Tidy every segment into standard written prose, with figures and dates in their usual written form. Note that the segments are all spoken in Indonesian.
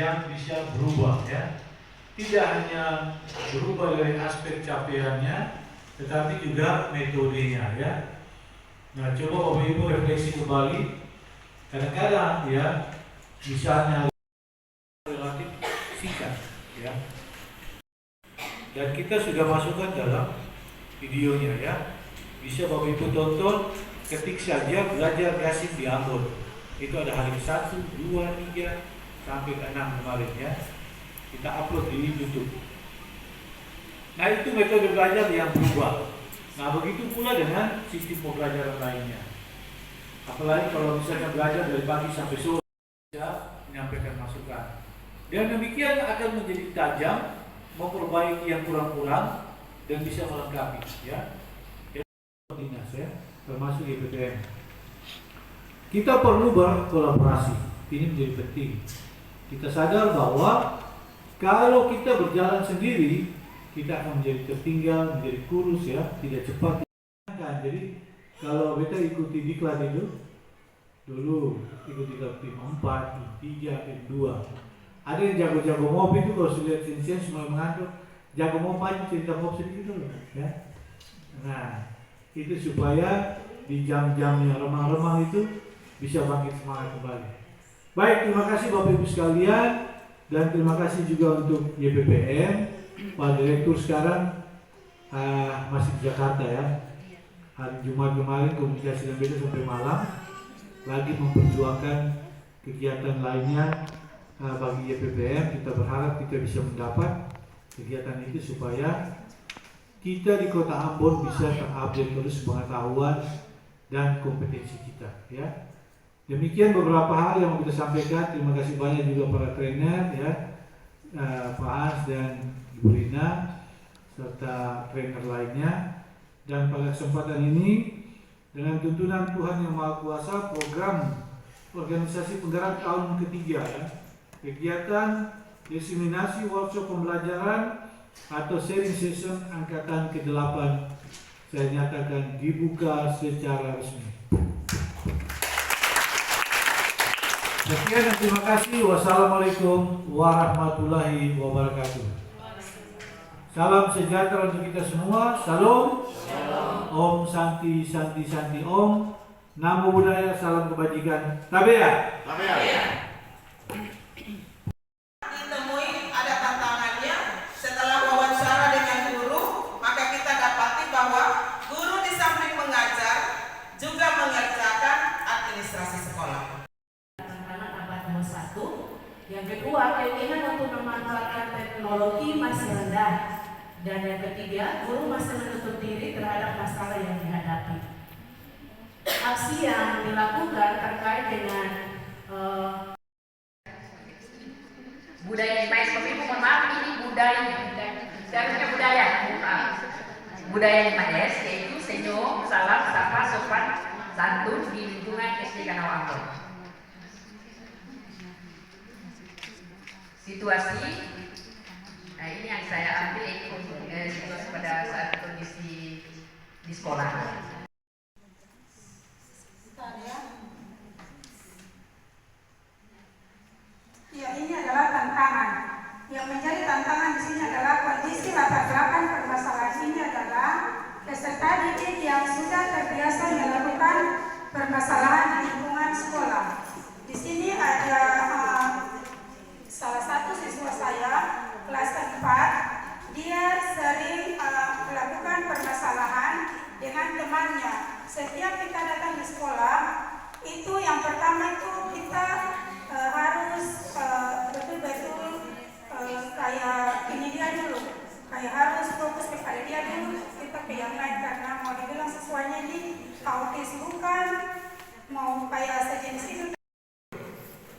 yang bisa berubah ya. Tidak hanya berubah dari aspek capaiannya, tetapi juga metodenya ya. Nah, coba Bapak Ibu refleksi kembali. Kadang-kadang ya, misalnya relatif singkat ya. Dan kita sudah masukkan dalam videonya ya. Bisa Bapak Ibu tonton, ketik saja belajar gasing di Ambon. Itu ada hari 1, 2, 3 sampai 6 kemarin ya. Kita upload di YouTube. Nah, itu metode belajar yang berubah. Nah, begitu pula dengan sistem pembelajaran lainnya. Apalagi kalau misalnya belajar dari pagi sampai sore, bisa menyampaikan masukan. Dan demikian akan menjadi tajam, memperbaiki yang kurang-kurang, dan bisa melengkapi ya. Dinas ya, termasuk YPTN. Kita perlu berkolaborasi. Ini menjadi penting. Kita sadar bahwa kalau kita berjalan sendiri, kita akan menjadi tertinggal, menjadi kurus ya, tidak cepat. Jadi kalau kita ikuti diklat itu, dulu ikuti tim 4, tim 3, tim 2. Ada yang jago-jago mobil itu kalau sudah lihat sinsian semua mengatur, jago mobil cerita mobil sedikit dulu ya. Nah, itu supaya di jam-jam yang remang-remang itu bisa bangkit semangat kembali. Baik, terima kasih Bapak Ibu sekalian, dan terima kasih juga untuk YPPM. Pak Direktur sekarang masih di Jakarta ya. Hari Jumat kemarin komunikasi dan beda sampai malam, lagi memperjuangkan kegiatan lainnya bagi YPPM. Kita berharap kita bisa mendapat kegiatan itu supaya kita di Kota Ambon bisa terupdate terus pengetahuan dan kompetensi kita ya. Demikian beberapa hal yang mau kita sampaikan. Terima kasih banyak juga para trainer ya, Pak Hans dan Ibu Rina serta trainer lainnya. Dan pada kesempatan ini, dengan tuntunan Tuhan Yang Maha Kuasa, program organisasi penggerak tahun ketiga ya, kegiatan diseminasi workshop pembelajaran atau sharing session angkatan ke-8 saya nyatakan dibuka secara resmi. Sekian dan terima kasih. Wassalamualaikum warahmatullahi wabarakatuh. Salam sejahtera untuk kita semua. Salam. Om Santi Santi Santi Om. Namo Buddhaya, salam kebajikan. Tabea. Ditemui ada tantangannya. Setelah wawancara dengan guru, maka kita dapati bahwa guru di samping mengajar juga mengerjakan administrasi sekolah. Yang kedua, keinginan untuk memanfaatkan teknologi masih rendah. Dan yang ketiga, guru masih menutup diri terhadap masalah yang dihadapi. Aksi yang dilakukan terkait dengan budaya IMAS, tapi mohon maaf, ini budaya, seharusnya budaya IMAS, yaitu senyum, salam, sapa, sopan, santun di lingkungan SD Kanawa Ambon. Situasi, nah ini yang saya ambil ini situasi pada saat kondisi di sekolah. Ya, ini adalah tantangan. Yang menjadi tantangan di sini adalah kondisi latar belakang permasalahan ini adalah peserta didik yang sudah terbiasa melakukan permasalahan di lingkungan sekolah. Di sini ada salah satu siswa saya kelas 4, dia sering melakukan permasalahan dengan temannya. Setiap kita datang di sekolah, itu yang pertama itu kita harus betul-betul kayak ini dia dulu, kayak harus fokus kepada dia dulu, kita ke yang lain, karena mau dibilang siswanya ini autis bukan, mau kayak sejenis itu.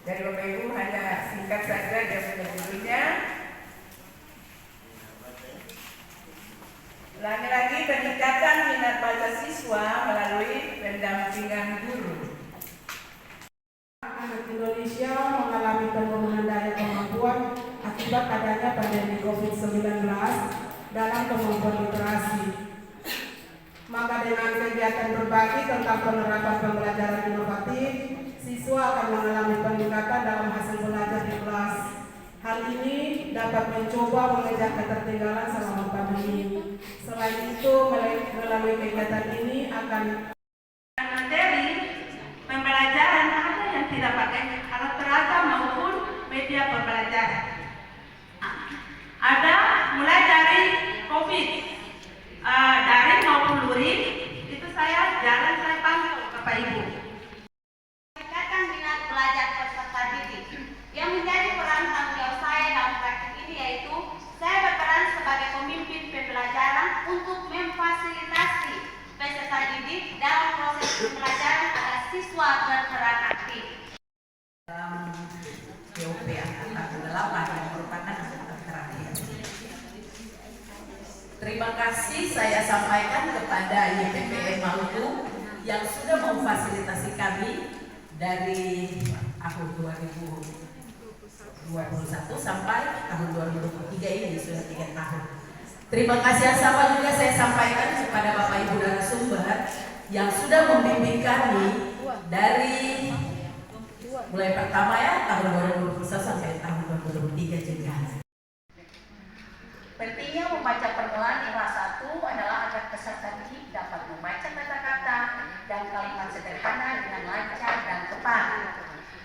Dari Bapak Ibu hanya singkat saja dia punya judulnya. Lagi-lagi peningkatan minat baca siswa melalui pendampingan guru. anak Indonesia mengalami penurunan daya kemampuan akibat adanya pandemi COVID-19 dalam kemampuan literasi. Maka dengan kegiatan berbagi tentang penerapan pembelajaran inovatif, siswa akan mengalami peningkatan dalam hasil belajar di kelas. Hal ini dapat mencoba mengejar ketertinggalan selama pandemi. Selain itu, melalui kegiatan ini akan materi pembelajaran ada yang tidak pakai alat peraga maupun media pembelajaran. Ada mulai dari COVID, daring maupun luring, itu saya pantau Bapak Ibu. Berkaitan dengan belajar peserta didik, yang menjadi peran tanggung jawab saya dalam praktik ini yaitu saya berperan sebagai pemimpin pembelajaran untuk memfasilitasi peserta didik dalam proses pembelajaran agar siswa berperan aktif. Dalam POP angkatan 8 yang merupakan angkatan terakhir. Terima kasih saya sampaikan kepada YPPN Maluku yang sudah memfasilitasi kami dari tahun 2021 sampai tahun 2023 ini sudah 3 tahun. Terima kasih yang sama juga saya sampaikan kepada Bapak Ibu narasumber yang sudah membimbing kami dari mulai pertama ya tahun 2021 sampai tahun 2023 juga. Pentingnya membaca permulaan di kelas 1 adalah agar peserta didik dapat membaca kata-kata dan kalimat sederhana dengan lancar dan tepat.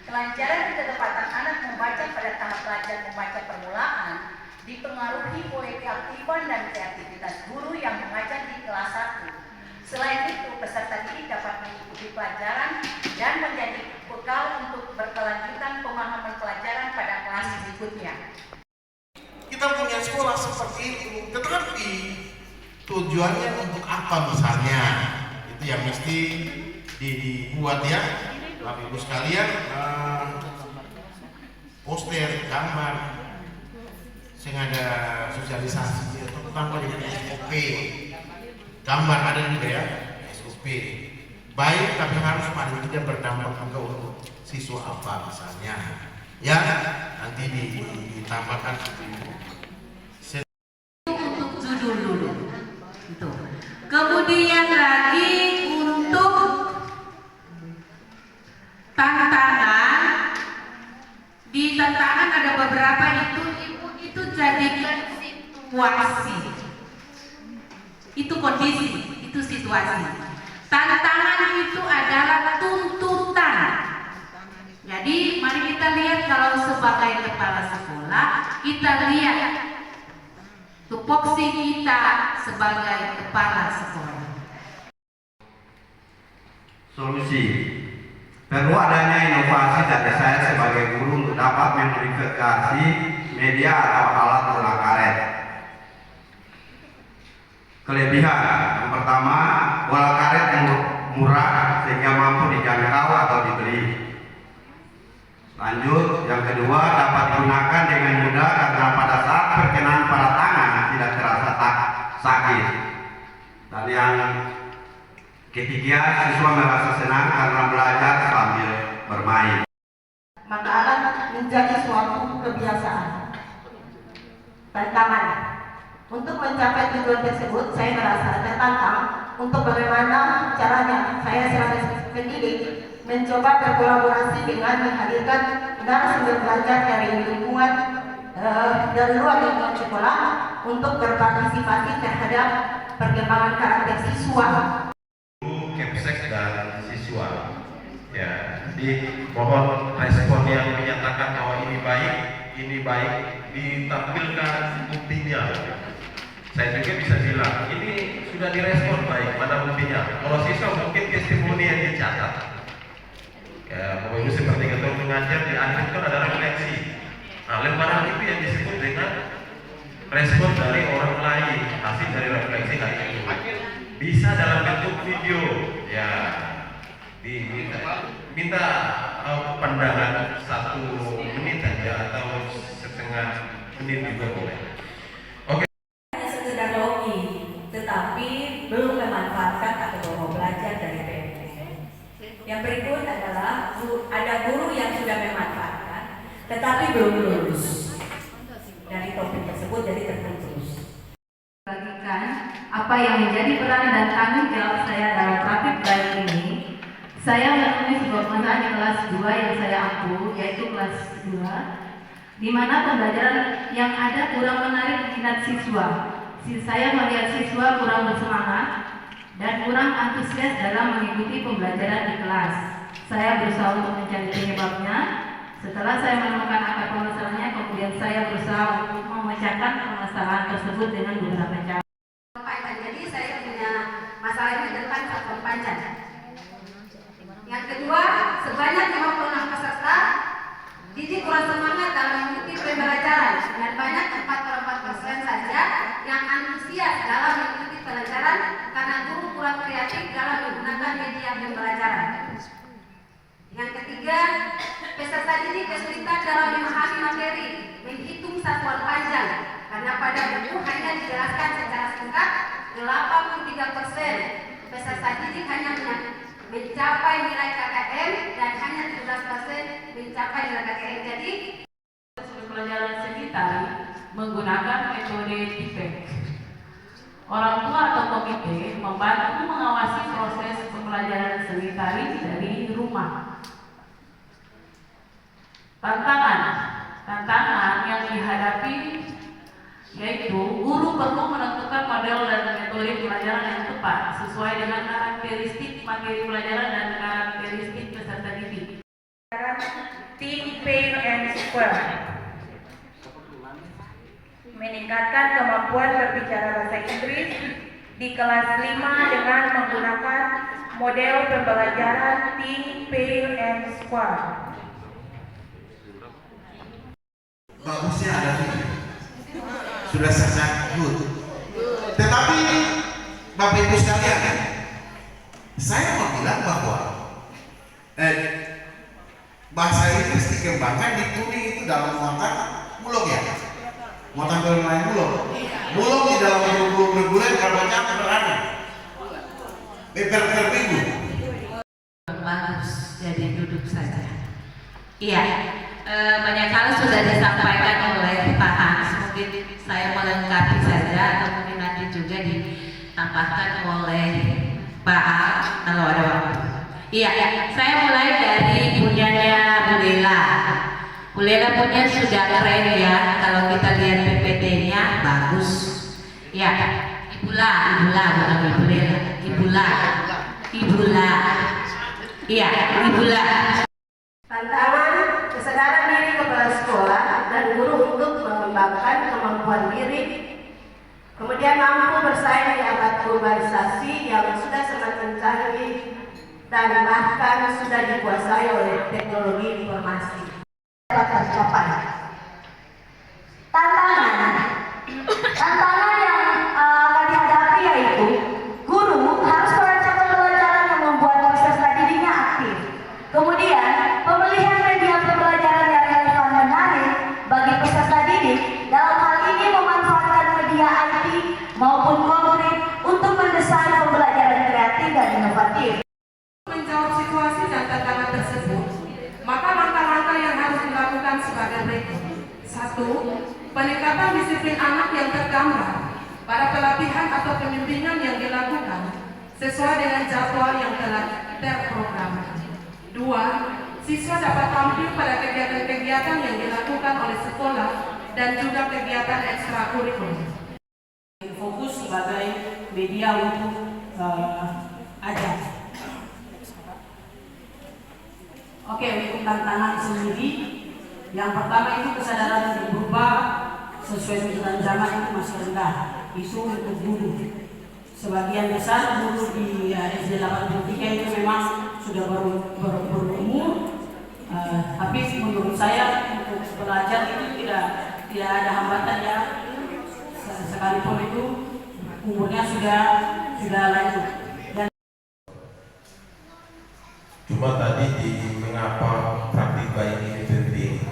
Kelancaran dan ketepatan anak membaca pada tahap belajar membaca permulaan dipengaruhi oleh keaktifan dan kreativitas guru yang mengajar di kelas 1. Selain itu, peserta didik dapat mengikuti pelajaran dan menjadi bekal untuk berkelanjutan pemahaman pelajaran pada kelas berikutnya. Kita punya sekolah seperti itu, tetapi tujuannya untuk apa misalnya? Itu yang mesti dibuat ya, Bapak Ibu sekalian, poster, gambar, sehingga ada sosialisasi terutama dengan SOP, gambar ada juga ya, SOP. Baik, tapi harus paling tidak berdampak juga untuk siswa apa misalnya. Ya, nanti ditambahkan Untuk judul dulu. Itu. Kemudian lagi untuk tantangan, di tantangan ada beberapa itu jadikan situasi. Itu kondisi, itu situasi. Tantangan itu adalah tuntutan. Jadi mari kita lihat kalau sebagai kepala sekolah, kita lihat tupoksi kita sebagai kepala sekolah. Solusi. Perlu adanya inovasi dari saya sebagai guru untuk dapat memodifikasi media atau alat bola karet. Kelebihan. Yang pertama, bola karet yang murah sehingga mampu dijangkau atau dibeli. Lanjut, yang kedua dapat digunakan dengan mudah karena pada saat perkenaan pada tangan tidak terasa sakit. Dan yang ketiga, siswa merasa senang karena belajar sambil bermain. Maka akan menjadi suatu kebiasaan. Tantangan. Untuk mencapai tujuan tersebut, saya merasa tertantang untuk bagaimana caranya saya sebagai pendidik mencoba berkolaborasi dengan menghadirkan narasumber belajar dari lingkungan dari luar lingkungan sekolah untuk berpartisipasi terhadap perkembangan karakter siswa. Kepsek dan siswa. Ya, jadi mohon respon yang menyatakan bahwa ini baik ditampilkan buktinya. Saya juga bisa bilang ini sudah direspon baik, mana buktinya. Kalau siswa mungkin testimoni yang dicatat. Ya, Bapak Ibu seperti ketua mengajar di akhir itu ada refleksi. Nah, lembaran itu yang disebut dengan respon dari orang lain, hasil dari refleksi hari itu. Bisa dalam bentuk video, ya. Minta pandangan 1 menit aja atau setengah menit juga boleh. Oke. Hanya sekedar login, tetapi belum memanfaatkan atau mau belajar dari PMP. Yang berikut adalah ada guru yang sudah memanfaatkan, tetapi belum lulus dari topik tersebut, jadi terputus. Bagikan apa yang menjadi peran dan tanggung jawab saya dalam praktik baik ini. Saya menemui sebuah perusahaan di kelas 2 yang saya ampu, yaitu kelas 2. di mana pembelajaran yang ada kurang menarik minat siswa. Saya melihat siswa kurang bersemangat dan kurang antusias dalam mengikuti pembelajaran di kelas. Saya berusaha untuk mencari penyebabnya. Setelah saya menemukan akar permasalahannya, kemudian saya berusaha untuk memecahkan permasalahan tersebut dengan beberapa cara. Jadi saya punya masalah ini tentang satuan panjang. Yang kedua, sebanyak 56 peserta didik kurang semangat dalam mengikuti pembelajaran dan banyak 44% saja yang antusias dalam mengikuti pelajaran karena guru kurang kreatif dalam menggunakan media pembelajaran. Yang ketiga, peserta didik kesulitan dalam memahami materi, menghitung satuan panjang karena pada buku hanya dijelaskan secara singkat. 83% peserta didik hanya mencapai nilai KKM dan hanya 17% mencapai nilai KKM. Jadi pelajaran seni tari menggunakan metode TIPEC. Orang tua atau komite membantu mengawasi proses pembelajaran seni tari dari rumah. Tantangan yang dihadapi yaitu guru perlu menentukan model dan metode pelajaran yang tepat sesuai dengan karakteristik materi pelajaran dan karakteristik peserta didik. Think, Pair, and Square meningkatkan kemampuan berbicara bahasa Inggris di kelas 5 dengan menggunakan model pembelajaran Think, Pair, and Square. Bagusnya ada video, sudah sangat good. Tetapi Bapak Ibu sekalian, saya mau bilang bahwa bahasa Inggris dikembangkan di kuning itu dalam muatan mulung ya, muatan bermain mulung di dalam berbulan berapa jam berada per minggu. Bagus, jadi duduk saja. Iya, banyak hal sudah disampaikan oleh Pak Hans. Mungkin saya melengkapi saja atau mungkin nanti juga ditambahkan oleh Pak Al kalau ada waktu. Iya, saya mulai dari punyanya Bu Lela. Bu Lela punya sudah keren ya, kalau kita lihat PPT-nya bagus. Ya, Ibu La bukan Bu Lela, Ibu La. Iya, Ibu La. Tantangan kesadaran diri kepala sekolah dan guru untuk mengembangkan kemampuan diri, kemudian mampu bersaing di abad globalisasi yang sudah semakin canggih dan bahkan sudah dikuasai oleh teknologi informasi. Tercapai. Tantangan yang akan dihadapi yaitu guru harus merancang pembelajaran yang membuat peserta didiknya aktif. Kemudian pemilihan media pembelajaran yang relevan menarik bagi peserta didik, dalam hal ini memanfaatkan media IT maupun konkret untuk mendesain pembelajaran kreatif dan inovatif. Menjawab situasi dan tantangan tersebut, maka langkah-langkah yang harus dilakukan sebagai berikut. 1. Peningkatan disiplin anak yang tergambar pada pelatihan atau pembimbingan yang dilakukan sesuai dengan jadwal yang telah terprogram. 2. Siswa dapat tampil pada kegiatan-kegiatan yang dilakukan oleh sekolah dan juga kegiatan ekstrakurikuler. Fokus sebagai media untuk ajar. Oke, untuk tantangan sendiri, yang pertama itu kesadaran berubah sesuai dengan zaman itu masih rendah. Isu untuk guru, sebagian besar guru di SD 83 itu memang sudah berumur, tapi menurut saya untuk belajar itu tidak ada hambatan ya, sekalipun itu umurnya sudah lanjut. Cuma tadi di mengapa praktik baik ini penting,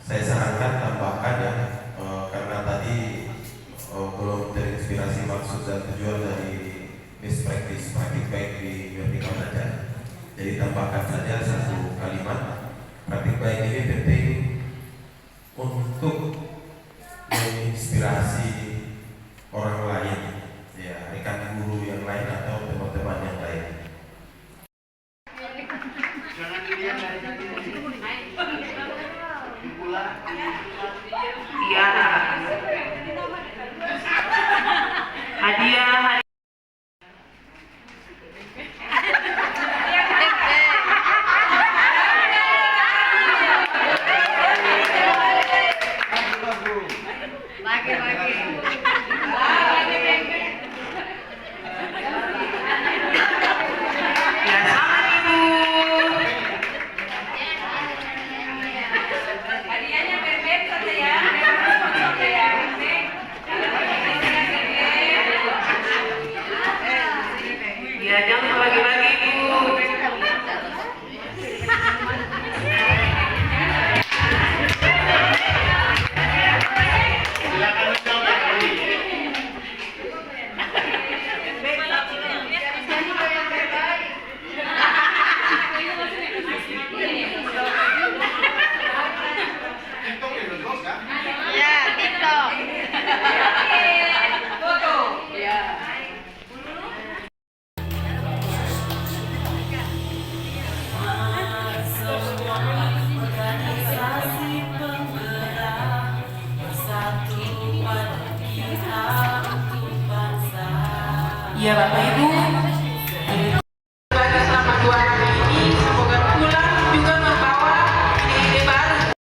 saya sarankan tambahkan ya, karena tadi belum terinspirasi maksud dan tujuan dari best practice praktik baik di Merdeka Belajar. Jadi tambahkan saja satu kalimat, praktik baik ini penting untuk menginspirasi orang lain, ya rekan guru yang lain atau teman-teman yang lain. Jangan dilihat dari Ya Bapak Ibu, bagi selama 2 hari ini semoga pulang juga membawa ide-ide baru.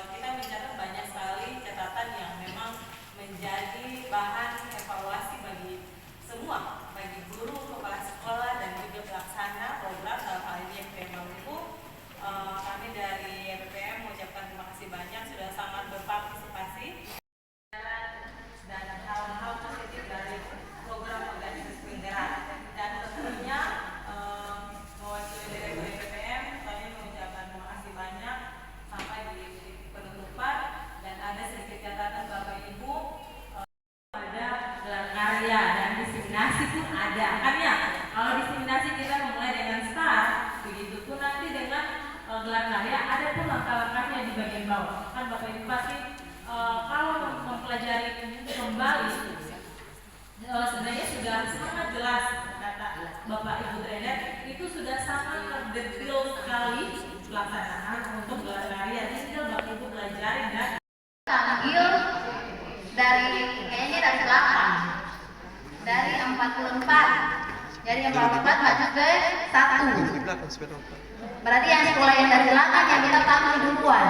Kita mencatat banyak sekali catatan yang memang menjadi bahan evaluasi bagi semua, bagi guru, kepala sekolah, dan juga pelaksana program dalam hal ini FPM Bapak Ibu. Kami dari FPM mengucapkan terima kasih banyak sudah sangat berpartisipasi dan hal-hal positif dari program organisasi penggerak, dan tentunya mewakili dari FPM kami mengucapkan terima kasih banyak sampai di penutupan. Dan ada sedikit catatan Bapak Ibu, ada gelar karya dan diseminasi pun ada kan ya. Kalau diseminasi kita memulai dengan start, begitu pun nanti dengan gelar karya ada pun langkah-langkahnya di bagian bawah. Kan Bapak Ibu pasti kalau mempelajari kembali sebenarnya sudah sangat jelas kata Bapak Ibu trainer, itu sudah sangat terdetail sekali pelaksanaan untuk gelar karya. Tinggal Bapak Ibu pelajari dan Tanggil dari kayaknya dari 8 dari 44, jadi 44 maju ke 1. Berarti yang sekolah yang dari belakang yang kita panggil duluan.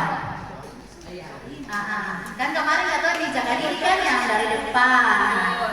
Kan kemarin kata di Jakarta kan yang dari depan.